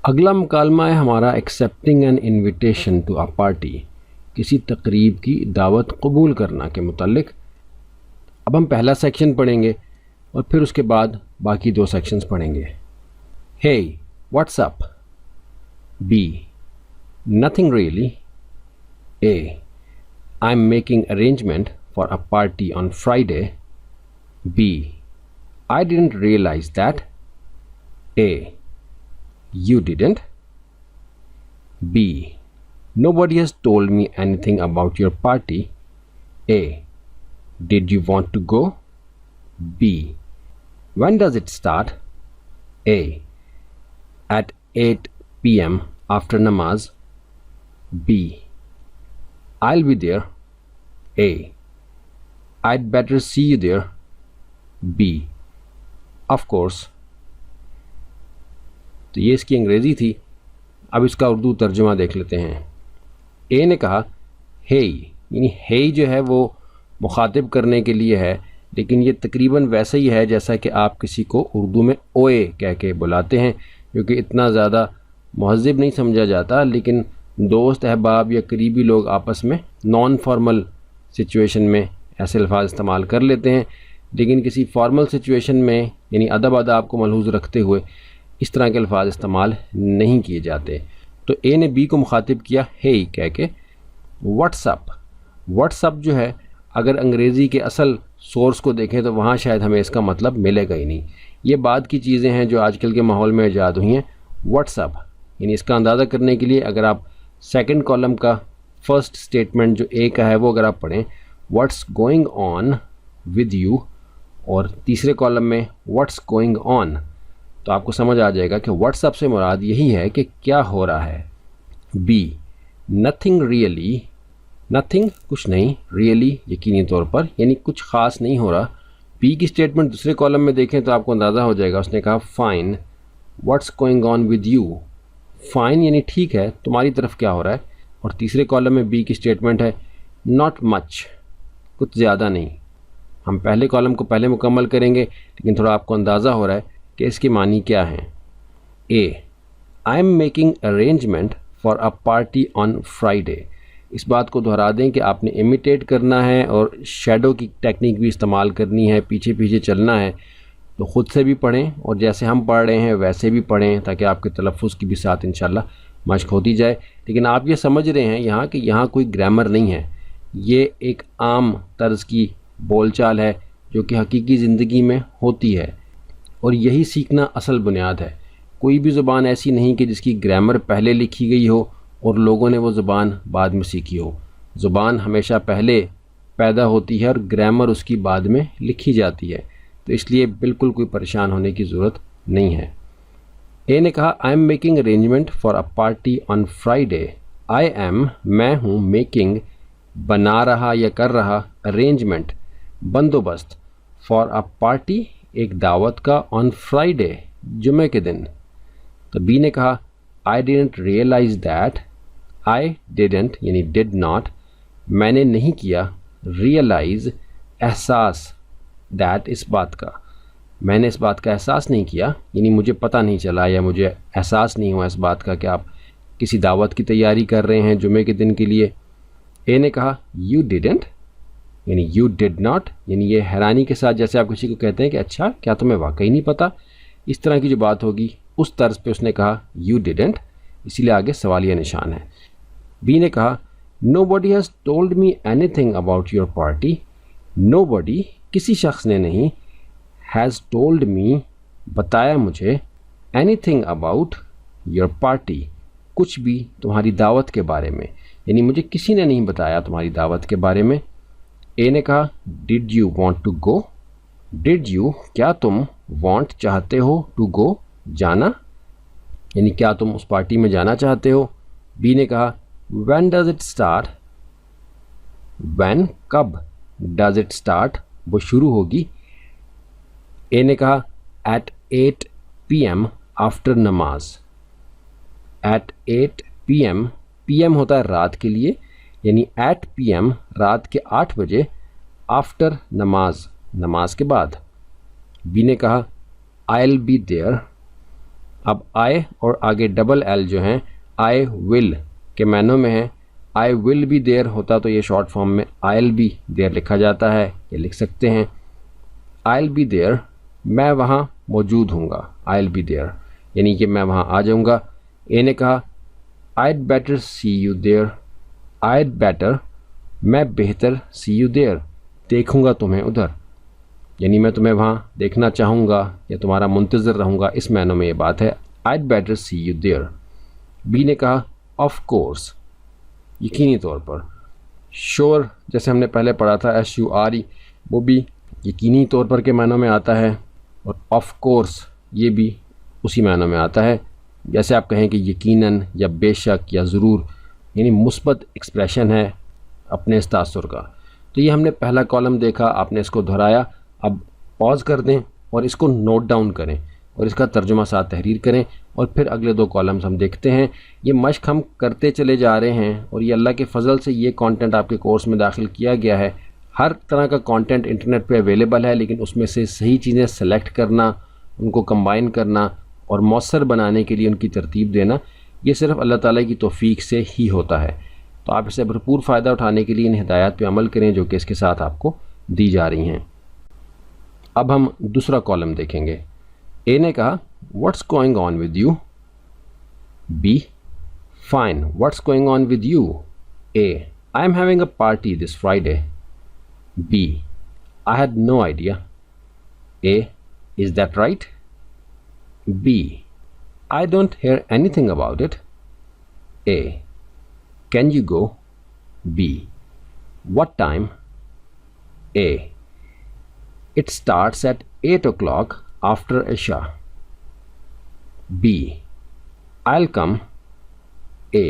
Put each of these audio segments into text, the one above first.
अगला मुकालमा है हमारा accepting an invitation to a party, किसी तकरीब की दावत कबूल करना के मुतल्लिक। अब हम पहला सेक्शन पढ़ेंगे और फिर उसके बाद बाकी दो सेक्शंस पढ़ेंगे। Hey what's up. B nothing really. A I am making arrangement for a party on Friday. B I didn't realise that. A You didn't. B nobody has told me anything about your party. A did you want to go? B when does it start? A at 8 p.m. after namaz. B I'll be there. A I'd better see you there. B of course. तो ये इसकी अंग्रेज़ी थी। अब इसका उर्दू तर्जुमा देख लेते हैं। ए ने कहा हे, यानी हे जो है वो मुखातिब करने के लिए है, लेकिन ये तकरीबन वैसा ही है जैसा कि आप किसी को उर्दू में ओए कह के बुलाते हैं, जो कि इतना ज़्यादा महज़िब नहीं समझा जाता, लेकिन दोस्त अहबाब या करीबी लोग आपस में नॉन फॉर्मल सिचुएशन में ऐसे अल्फाज इस्तेमाल कर लेते हैं, लेकिन किसी फॉर्मल सिचुएशन में यानी अदब आदाब को मलहूज़ रखते हुए इस तरह के अल्फाज इस्तेमाल नहीं किए जाते। तो ए ने बी को मुखातिब किया हे कह के। व्हाट्सअप, व्हाट्सअप जो है अगर अंग्रेज़ी के असल सोर्स को देखें तो वहाँ शायद हमें इसका मतलब मिलेगा ही नहीं। ये बाद की चीज़ें हैं जो आजकल के माहौल में ईजाद हुई हैं। व्हाट्सअप यानी इसका अंदाज़ा करने के लिए अगर आप सेकंड कॉलम का फर्स्ट स्टेटमेंट जो ए का है वो अगर आप पढ़ें, what's going on with you, और तीसरे कॉलम में व्हाट्स गोइंग ऑन, तो आपको समझ आ जाएगा कि व्हाट्सएप से मुराद यही है कि क्या हो रहा है। बी नथिंग रियली, नथिंग कुछ नहीं, रियली यकीनी तौर पर यानी कुछ ख़ास नहीं हो रहा। बी की स्टेटमेंट दूसरे कॉलम में देखें तो आपको अंदाज़ा हो जाएगा। उसने कहा fine what's going on with you, fine यानी ठीक है, तुम्हारी तरफ क्या हो रहा है। और तीसरे कॉलम में बी की स्टेटमेंट है नॉट मच, कुछ ज़्यादा नहीं। हम पहले कॉलम को पहले मुकम्मल करेंगे, लेकिन थोड़ा आपको अंदाज़ा हो रहा है कि इसकी मानी क्या है। A I am making arrangement for a party on Friday, इस बात को दोहरा दें कि आपने इमिटेट करना है और शेडो की टेक्निक भी इस्तेमाल करनी है, पीछे पीछे चलना है। तो ख़ुद से भी पढ़ें और जैसे हम पढ़ रहे हैं वैसे भी पढ़ें, ताकि आपके तलफ़्फ़ुज़ की भी साथ इंशाल्लाह मशक होती जाए। लेकिन आप ये समझ रहे हैं यहाँ कि यहाँ कोई ग्रामर नहीं है, ये एक आम तर्ज़ की बोलचाल है जो कि हकीकी ज़िंदगी में होती है, और यही सीखना असल बुनियाद है। कोई भी ज़ुबान ऐसी नहीं कि जिसकी ग्रामर पहले लिखी गई हो और लोगों ने वो ज़ुबान बाद में सीखी हो। ज़ुबान हमेशा पहले पैदा होती है और ग्रामर उसकी बाद में लिखी जाती है, तो इसलिए बिल्कुल कोई परेशान होने की ज़रूरत नहीं है। ए ने कहा आई am making arrangement for a party on Friday. I M मैं हूँ, मेकिंग बना रहा या कर रहा, अरेंजमेंट बंदोबस्त, फॉर अ पार्टी एक दावत का, ऑन फ्राइडे जुमे के दिन। तो बी ने कहा I didn't realise that, I didn't यानी डिड नॉट, मैंने नहीं किया, रियलाइज एहसास, दैट इस बात का, मैंने इस बात का एहसास नहीं किया यानी मुझे पता नहीं चला या मुझे एहसास नहीं हुआ इस बात का कि आप किसी दावत की तैयारी कर रहे हैं जुमे के दिन के लिए। ए ने कहा यू डिडंट यानी यू डिड नॉट, यानी ये हैरानी के साथ जैसे आप किसी को कहते हैं कि अच्छा क्या तुम्हें वाकई नहीं पता, इस तरह की जो बात होगी उस तर्ज पे उसने कहा यू डिडंट, इसीलिए आगे सवालिया निशान है। बी ने कहा nobody has told me anything about your party. Nobody किसी शख्स ने नहीं, हैज़ टोल्ड मी बताया मुझे, एनीथिंग अबाउट योर पार्टी कुछ भी तुम्हारी दावत के बारे में, यानी मुझे किसी ने नहीं बताया तुम्हारी दावत के बारे में। ए ने कहा did you want to go, did you क्या तुम, वॉन्ट चाहते हो, टू गो जाना, यानी क्या तुम उस पार्टी में जाना चाहते हो। बी ने कहा when does it start, when कब, डज इट स्टार्ट वो शुरू होगी। ए ने कहा एट 8 PM आफ्टर नमाज, एट 8 PM, PM होता है रात के लिए, यानी एट PM रात के 8 बजे, आफ्टर नमाज नमाज के बाद। बी ने कहा आई विल बी देयर, अब आई और आगे डबल एल जो हैं आई विल के मानों में है। आई विल बी देयर होता तो ये शॉर्ट फॉर्म में आइल बी देयर लिखा जाता है, ये लिख सकते हैं आइल बी देयर, मैं वहाँ मौजूद हूँगा। आइल बी देयर यानी कि मैं वहाँ आ जाऊँगा। ए ने कहा I'd better see you there, I'd better मैं बेहतर सी यू देयर देखूँगा तुम्हें उधर, यानी मैं तुम्हें वहाँ देखना चाहूँगा या तुम्हारा मुंतज़र रहूँगा, इस मानों में ये बात है। I'd better see you there. B ने कहा ऑफ कोर्स यकीनी तौर पर। श्योर जैसे हमने पहले पढ़ा था SURE, वो भी यकीनी तौर पर के मानों में आता है, और ऑफ कोर्स ये भी उसी मानों में आता है। जैसे आप कहें कि यकीनन या बेशक या ज़रूर, यानी मुस्बत एक्सप्रेशन है अपने इस तासुर का। तो ये हमने पहला कॉलम देखा, आपने इसको दोहराया। अब पॉज कर दें और इसको नोट डाउन करें और इसका तर्जुमा साथ तहरीर करें, और फिर अगले दो कॉलम्स हम देखते हैं। ये मश्क हम करते चले जा रहे हैं, और ये अल्लाह के फ़ज़ल से ये कंटेंट आपके कोर्स में दाखिल किया गया है। हर तरह का कंटेंट इंटरनेट पे अवेलेबल है, लेकिन उसमें से सही चीज़ें सेलेक्ट करना, उनको कंबाइन करना और मौसर बनाने के लिए उनकी तरतीब देना, ये सिर्फ अल्लाह ताला की तौफीक से ही होता है। तो आप इससे भरपूर फ़ायदा उठाने के लिए इन हिदायत पे अमल करें जो कि इसके साथ आपको दी जा रही हैं। अब हम दूसरा कॉलम देखेंगे। ए ने कहा what's going on with you. B fine what's going on with you. A I am having a party this Friday. B I had no idea. A is that right. B I don't hear anything about it. A can you go? B what time? A it starts at 8 o'clock after Isha. B I'll come. A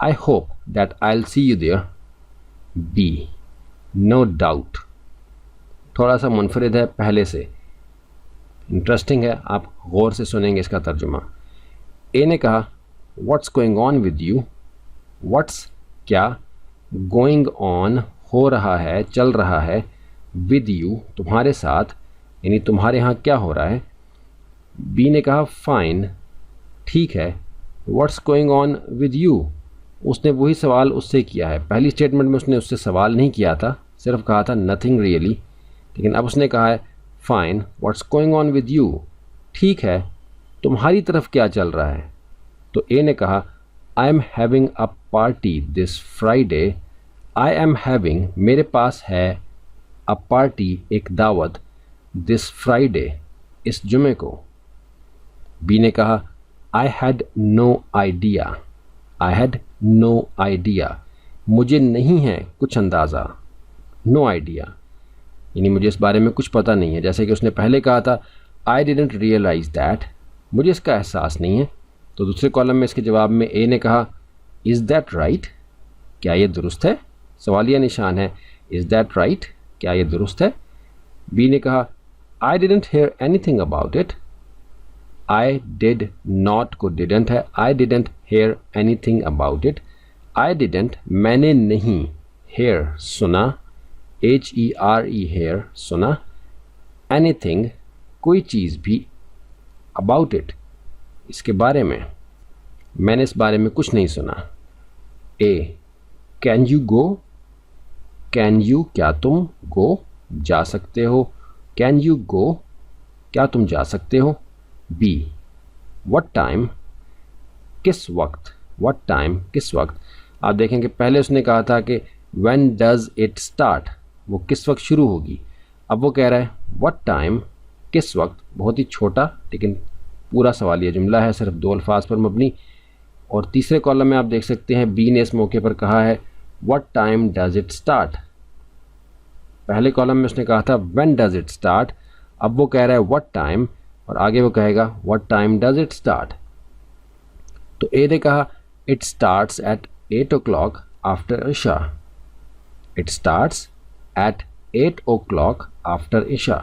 I hope that I'll see you there. B no doubt. थोड़ा सा मुनफरिद है पहले से, interesting है, आप गौर से सुनेंगे इसका तर्जुमा। ए ने कहा what's going on with you. What's क्या, गोइंग ऑन हो रहा है, चल रहा है, विद यू तुम्हारे साथ, यानी तुम्हारे यहाँ क्या हो रहा है। बी ने कहा फाइन ठीक है। What's going on with you, उसने वही सवाल उससे किया है। पहली स्टेटमेंट में उसने उससे सवाल नहीं किया था, सिर्फ कहा था नथिंग रियली, लेकिन अब उसने कहा है fine what's going on with you, ठीक है तुम्हारी तरफ क्या चल रहा है। तो ए ने कहा आई am having a party this Friday. I am having मेरे पास है, अ पार्टी एक दावत, दिस फ्राइडे इस जुमे को। बी ने कहा I had no idea. I had no idea मुझे नहीं है कुछ अंदाज़ा, नो आइडिया यानी मुझे इस बारे में कुछ पता नहीं है। जैसे कि उसने पहले कहा था आई डिडंट रियलाइज़ दैट, मुझे इसका एहसास नहीं है। तो दूसरे कॉलम में इसके जवाब में ए ने कहा इज़ दैट राइट, क्या ये दुरुस्त है, सवालिया निशान है, इज़ दैट राइट क्या ये दुरुस्त है। बी ने कहा I didn't hear anything about it. I did not को डिडंट है, I didn't hear anything about it. I didn't मैंने नहीं, हेयर सुना, HERE हेयर सुना, एनीथिंग कोई चीज़ भी, अबाउट इट इसके बारे में, मैंने इस बारे में कुछ नहीं सुना। A can you go, can you क्या तुम, गो जा सकते हो, कैन यू गो क्या तुम जा सकते हो। बी व्हाट टाइम किस वक्त, व्हाट टाइम किस वक्त। आप देखेंगे पहले उसने कहा था कि व्हेन डज इट स्टार्ट, वो किस वक्त शुरू होगी। अब वो कह रहा है व्हाट टाइम किस वक्त, बहुत ही छोटा लेकिन पूरा सवालिया जुमला है, सिर्फ दो अल्फाज पर मबनी। और तीसरे कॉलम में आप देख सकते हैं बी ने इस मौके पर कहा है what time does it start. पहले कॉलम में उसने कहा था व्हेन डज इट स्टार्ट, अब वो कह रहा है व्हाट टाइम, और आगे वो कहेगा what time does it start. तो ए ने कहा it starts at 8 o'clock after इशा। It starts at 8 o'clock after इशा।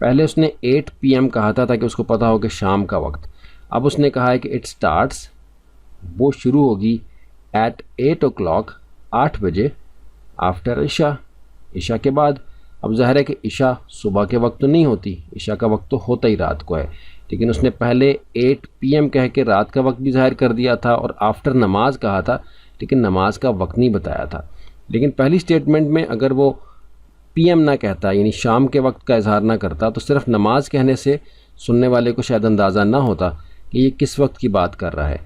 पहले उसने 8 PM कहा था ताकि उसको पता हो कि शाम का वक्त। अब उसने कहा है कि इट स्टार्ट्स वो शुरू होगी एट 8 o'clock 8 बजे आफ्टर इशा, इशा के बाद। अब ज़ाहिर है कि इशा सुबह के वक्त तो नहीं होती, इशा का वक्त तो होता ही रात को है, लेकिन उसने पहले 8 PM कह के रात का वक्त भी ज़ाहिर कर दिया था और आफ्टर नमाज कहा था, लेकिन नमाज का वक्त नहीं बताया था। लेकिन पहली स्टेटमेंट में अगर वो PM ना कहता, यानी शाम के वक्त का इजहार ना करता, तो सिर्फ नमाज कहने से सुनने वाले को शायद अंदाज़ा ना होता कि ये किस वक्त की बात कर रहा है।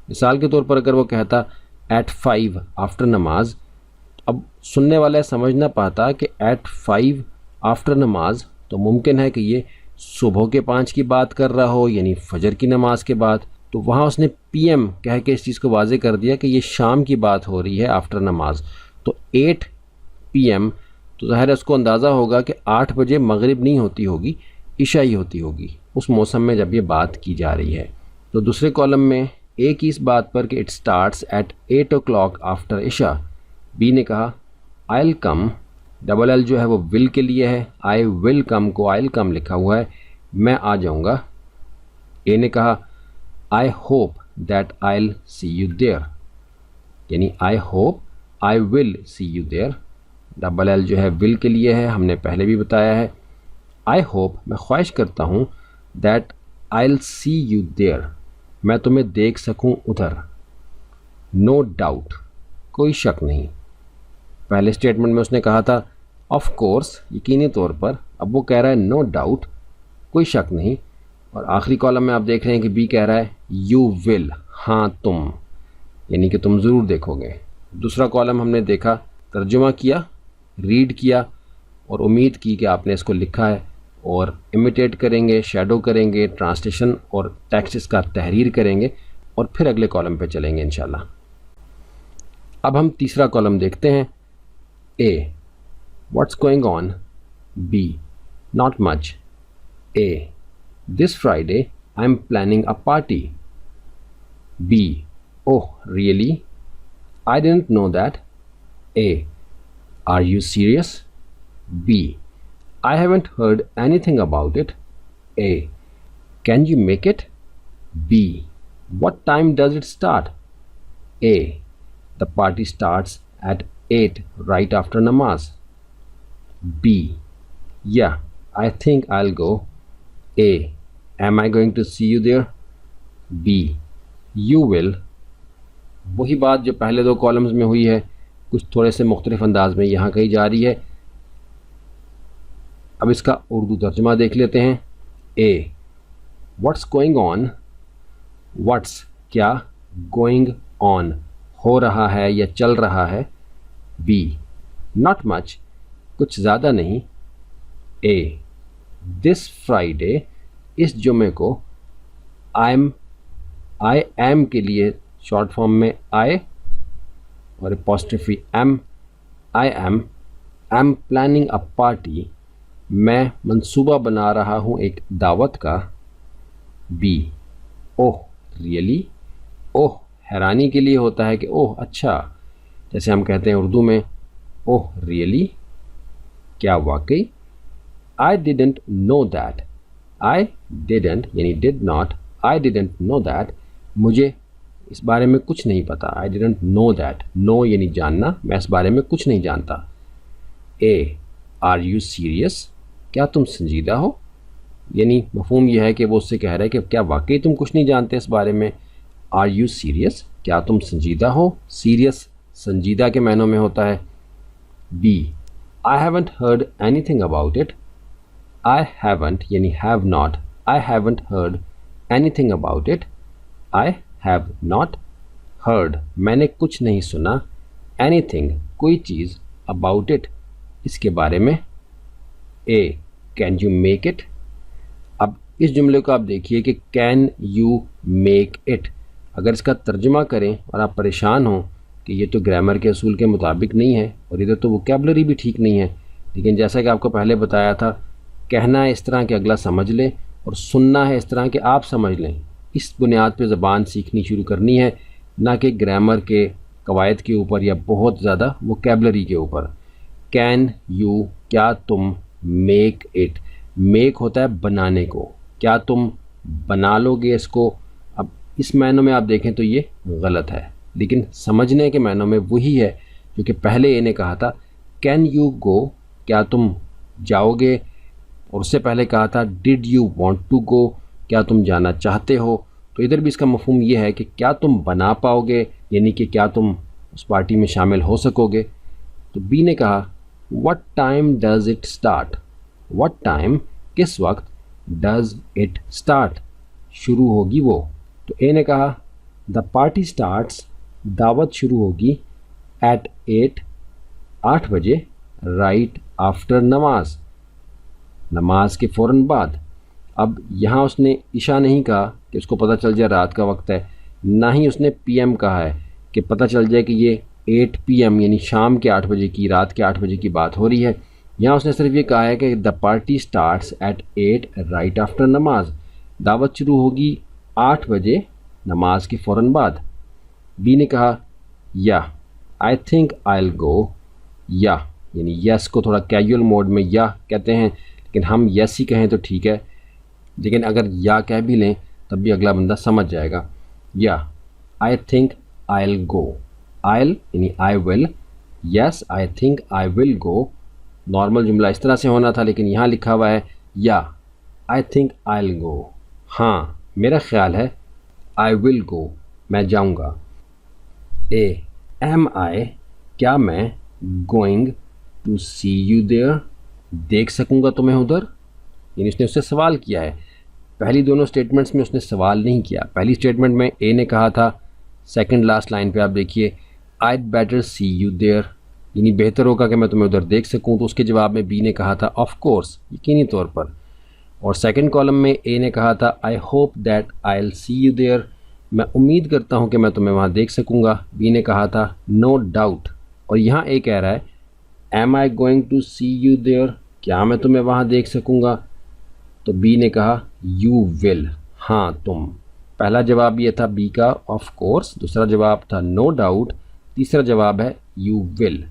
मिसाल के तौर पर अगर वो कहता at 5 आफ्टर नमाज, अब सुनने वाला समझ ना पाता कि at 5 आफ्टर नमाज तो मुमकिन है कि ये सुबह के 5 की बात कर रहा हो, यानी फजर की नमाज के बाद। तो वहाँ उसने PM कह के इस चीज़ को वाज़े कर दिया कि ये शाम की बात हो रही है आफ्टर नमाज। तो 8 PM तो ज़ाहिर है उसको अंदाज़ा होगा कि 8 बजे मगरिब नहीं होती होगी, इशा ही होती होगी उस मौसम में जब ये बात की जा रही है। तो दूसरे कॉलम में ए की इस बात पर कि it starts at 8 o'clock after इशा, बी ने कहा I will come, double L जो है वो विल के लिए है, आई विल कम को आई विल कम लिखा हुआ है, मैं आ जाऊँगा। ए ने कहा I hope that I will see you there, यानी I hope I will see you there. Double L जो है विल के लिए है, हमने पहले भी बताया है। आई होप मैं ख्वाहिश करता हूँ, that I will see you there मैं तुम्हें देख सकूँ उधर। नो डाउट कोई शक नहीं। पहले स्टेटमेंट में उसने कहा था ऑफ कोर्स यकीनी तौर पर, अब वो कह रहा है नो डाउट कोई शक नहीं। और आखिरी कॉलम में आप देख रहे हैं कि बी कह रहा है यू विल, हाँ तुम, यानी कि तुम ज़रूर देखोगे। दूसरा कॉलम हमने देखा, तर्जुमा किया, रीड किया और उम्मीद की कि आपने इसको लिखा है और इमिटेट करेंगे, शैडो करेंगे, ट्रांसलेशन और टेक्स्ट इसका तहरीर करेंगे और फिर अगले कॉलम पे चलेंगे इंशाल्लाह। अब हम तीसरा कॉलम देखते हैं। A what's going on, B not much, A this Friday I am planning a party, B oh really I didn't know that, A are you serious, B I haven't heard anything about it. A. Can you make it? B. What time does it start? A. The party starts at 8 right after namaz. B. Yeah, I think I'll go. A. Am I going to see you there? B. You will. वही बात जो पहले दो columns में हुई है, कुछ थोड़े से मुख्तलिफ अंदाज में यहाँ कही जा रही है। अब इसका उर्दू तर्जुमा देख लेते हैं। A what's going on, what's क्या, गोइंग ऑन हो रहा है या चल रहा है। बी नॉट मच कुछ ज़्यादा नहीं। ए दिस फ्राइडे इस जुमे को, आई एम के लिए शॉर्ट फॉर्म में आई और apostrophe M, I am planning a party मैं मंसूबा बना रहा हूँ एक दावत का। बी ओह रियली, ओह हैरानी के लिए होता है कि ओह अच्छा, जैसे हम कहते हैं उर्दू में ओह रियली क्या वाकई। I didn't know that, I didn't यानी did not, I didn't know that मुझे इस बारे में कुछ नहीं पता। I didn't know that, know यानी जानना, मैं इस बारे में कुछ नहीं जानता। ए आर यू सीरियस क्या तुम संजीदा हो, यानी मफहूम यह है कि वो उससे कह रहा है कि क्या वाकई तुम कुछ नहीं जानते इस बारे में। आर यू सीरियस क्या तुम संजीदा हो, सीरियस संजीदा के मायनों में होता है। B I haven't heard anything about it, I haven't यानी have not, I haven't heard anything about it, I have not heard मैंने कुछ नहीं सुना, एनीथिंग कोई चीज़, अबाउट इट इसके बारे में। ए कैन यू मेक इट, अब इस जुमले को आप देखिए कि कैन यू मेक इट, अगर इसका तर्जुमा करें और आप परेशान हों कि ये तो ग्रामर के असूल के मुताबिक नहीं है और इधर तो वोकैबुलरी भी ठीक नहीं है, लेकिन जैसा कि आपको पहले बताया था, कहना है इस तरह कि अगला समझ ले और सुनना है इस तरह कि आप समझ लें। इस बुनियाद पे ज़बान सीखनी शुरू करनी है, ना कि ग्रामर के कवायद के ऊपर या बहुत ज़्यादा वोकैबुलरी के ऊपर। कैन यू क्या तुम, मेक इट, मेक होता है बनाने को, क्या तुम बना लोगे इसको। अब इस मायनों में आप देखें तो ये गलत है, लेकिन समझने के मायनों में वही है जो कि पहले ये ने कहा था कैन यू गो क्या तुम जाओगे, और उससे पहले कहा था did you want to go, क्या तुम जाना चाहते हो। तो इधर भी इसका मफहूम ये है कि क्या तुम बना पाओगे, यानी कि क्या तुम उस पार्टी में शामिल हो सकोगे। तो बी ने कहा what time does it start, what time किस वक्त, डज़ इट स्टार्ट शुरू होगी वो। तो ए ने कहा द पार्टी स्टार्ट्स, दावत शुरू होगी एट 8, 8 बजे, राइट आफ्टर नमाज, नमाज के फ़ौरन बाद। अब यहाँ उसने इशा नहीं कहा कि उसको पता चल जाए रात का वक्त है, ना ही उसने पीएम कहा है कि पता चल जाए कि ये 8 PM यानी शाम के 8 बजे की, रात के 8 बजे की बात हो रही है। यहाँ उसने सिर्फ ये कहा है कि the party starts at 8 right after नमाज, दावत शुरू होगी 8 बजे नमाज के फ़ौरन बाद। बी ने कहा या आई थिंक आइल गो, या यानी यस को थोड़ा कैजुअल मोड में या कहते हैं, लेकिन हम यस ही कहें तो ठीक है, लेकिन अगर या कह भी लें तब भी अगला बंदा समझ जाएगा। या आई थिंक आइल गो, आइल यानी I will, yes I think I will go. Normal जुमला इस तरह से होना था, लेकिन यहाँ लिखा हुआ है या आई थिंक आइल गो, हाँ मेरा ख्याल है, आई विल गो मैं जाऊँगा। ए एम आई, क्या मैं, going to see you there, देख सकूँगा तुम्हें उधर, यानी उसने उससे सवाल किया है। पहली दोनों स्टेटमेंट्स में उसने सवाल नहीं किया। पहली स्टेटमेंट में ए ने कहा था, सेकंड लास्ट लाइन पे आप देखिए, आइड बेटर सी यू देयर, यानी बेहतर होगा कि मैं तुम्हें उधर देख सकूं। तो उसके जवाब में बी ने कहा था ऑफ कोर्स, यकीनी तौर पर। और सेकंड कॉलम में ए ने कहा था I hope that I will see you there, मैं उम्मीद करता हूं कि मैं तुम्हें वहां देख सकूंगा। बी ने कहा था नो डाउट। और यहाँ ए कह रहा है am I going to see you there, क्या मैं तुम्हें वहाँ देख सकूंगा। तो बी ने कहा यू विल, हाँ तुम। पहला जवाब ये था बी का ऑफ कोर्स, दूसरा जवाब था नो डाउट, तीसरा जवाब है यू विल।